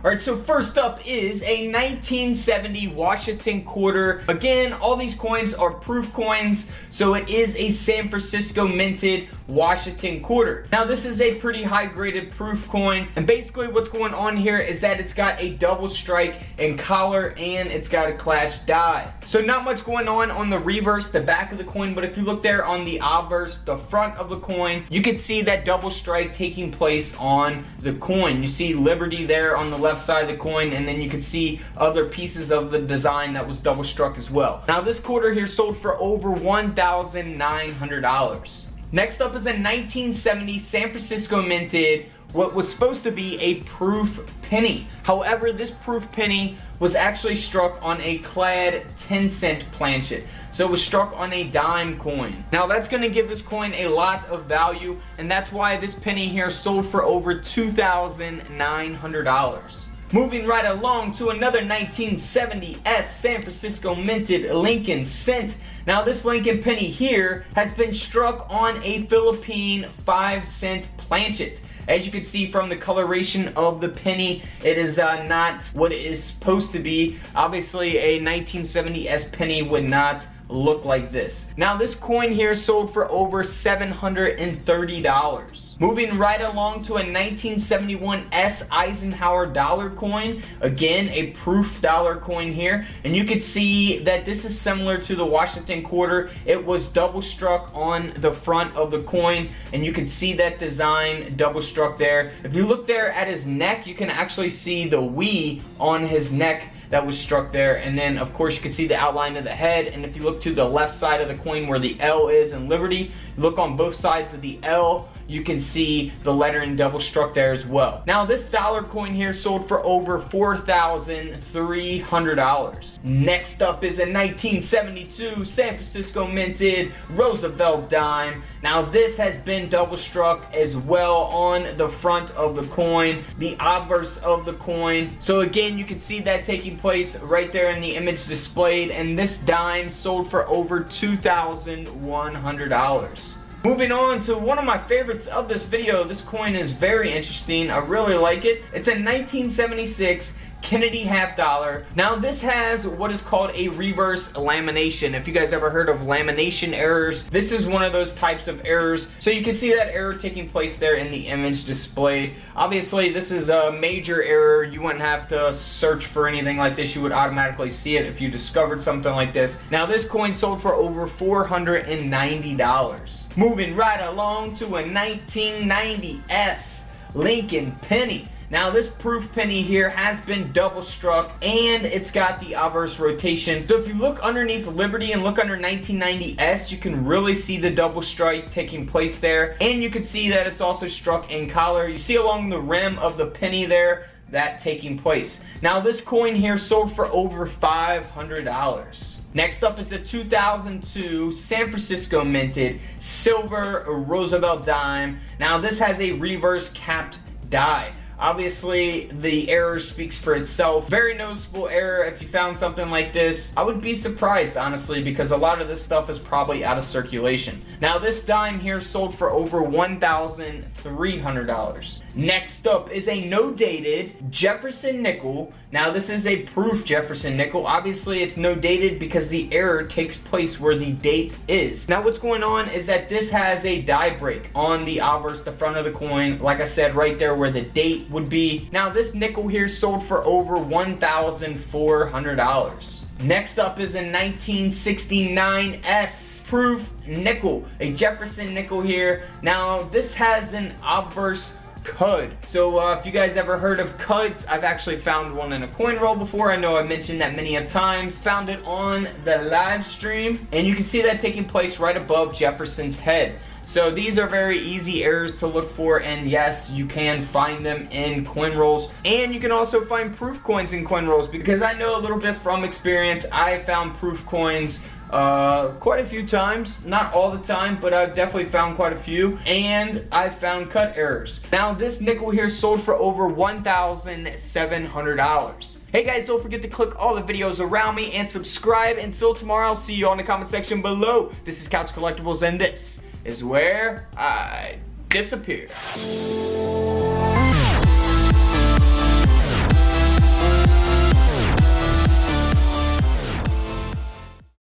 Alright, so first up is a 1970 Washington quarter. Again, all these coins are proof coins, so it is a San Francisco minted Washington quarter. Now this is a pretty high graded proof coin, and basically what's going on here is that it's got a double strike and collar, and it's got a clash die. So not much going on the reverse, the back of the coin, but if you look there on the obverse, the front of the coin, you can see that double strike taking place on the coin. You see Liberty there on the left side of the coin, and then you can see other pieces of the design that was double struck as well. Now this quarter here sold for over $1,900. Next up is a 1970 San Francisco minted, what was supposed to be a proof penny. However, this proof penny was actually struck on a clad 10-cent planchet. So it was struck on a dime coin. Now that's going to give this coin a lot of value, and that's why this penny here sold for over $2,900. Moving right along to another 1970 San Francisco minted Lincoln cent. Now this Lincoln penny here has been struck on a Philippine 5-cent planchet. As you can see from the coloration of the penny, it is not what it is supposed to be. Obviously a 1970 penny would not look like this. Now this coin here sold for over $730. Moving right along to a 1971 Eisenhower dollar coin. Again, a proof dollar coin here. And you can see that this is similar to the Washington quarter. It was double struck on the front of the coin, and you can see that design double struck there. If you look there at his neck, you can actually see the "we" on his neck that was struck there, and then of course you can see the outline of the head. And if you look to the left side of the coin where the L is in Liberty, look on both sides of the L, you can see the lettering double struck there as well. Now this dollar coin here sold for over $4,300. Next up is a 1972 San Francisco minted Roosevelt dime. Now this has been double struck as well on the front of the coin, the obverse of the coin. So again, you can see that taking place right there in the image displayed, and this dime sold for over $2,100. Moving on to one of my favorites of this video. This coin is very interesting. I really like it. It's a 1976 Kennedy half dollar. Now this has what is called a reverse lamination. If you guys ever heard of lamination errors, this is one of those types of errors. So you can see that error taking place there in the image display. Obviously this is a major error. You wouldn't have to search for anything like this. You would automatically see it if you discovered something like this. Now this coin sold for over $490. Moving right along to a 1990 Lincoln penny. Now this proof penny here has been double struck, and it's got the obverse rotation. So if you look underneath Liberty and look under 1990 you can really see the double strike taking place there, and you can see that it's also struck in collar. You see along the rim of the penny there that taking place. Now this coin here sold for over $500. Next up is a 2002 San Francisco minted silver Roosevelt dime. Now this has a reverse capped die. Obviously, the error speaks for itself. Very noticeable error. If you found something like this, I would be surprised, honestly, because a lot of this stuff is probably out of circulation. Now, this dime here sold for over $1,300. Next up is a no-dated Jefferson Nickel. Now, this is a proof Jefferson Nickel. Obviously, it's no-dated because the error takes place where the date is. Now, what's going on is that this has a die break on the obverse, the front of the coin. Like I said, right there where the date would be. Now this nickel here sold for over $1,400. Next up is a 1969 proof nickel, a Jefferson nickel here. Now this has an obverse cud. So if you guys ever heard of cuds, I've actually found one in a coin roll before. I know I mentioned that many of times. Found it on the live stream, and you can see that taking place right above Jefferson's head. So these are very easy errors to look for, and yes, you can find them in coin rolls, and you can also find proof coins in coin rolls, because I know a little bit from experience. I found proof coins quite a few times, not all the time, but I've definitely found quite a few, and I found cut errors. Now this nickel here sold for over $1,700. Hey guys, don't forget to click all the videos around me and subscribe. Until tomorrow, I'll see you on the comment section below. This is Couch Collectibles, and this is where I disappear.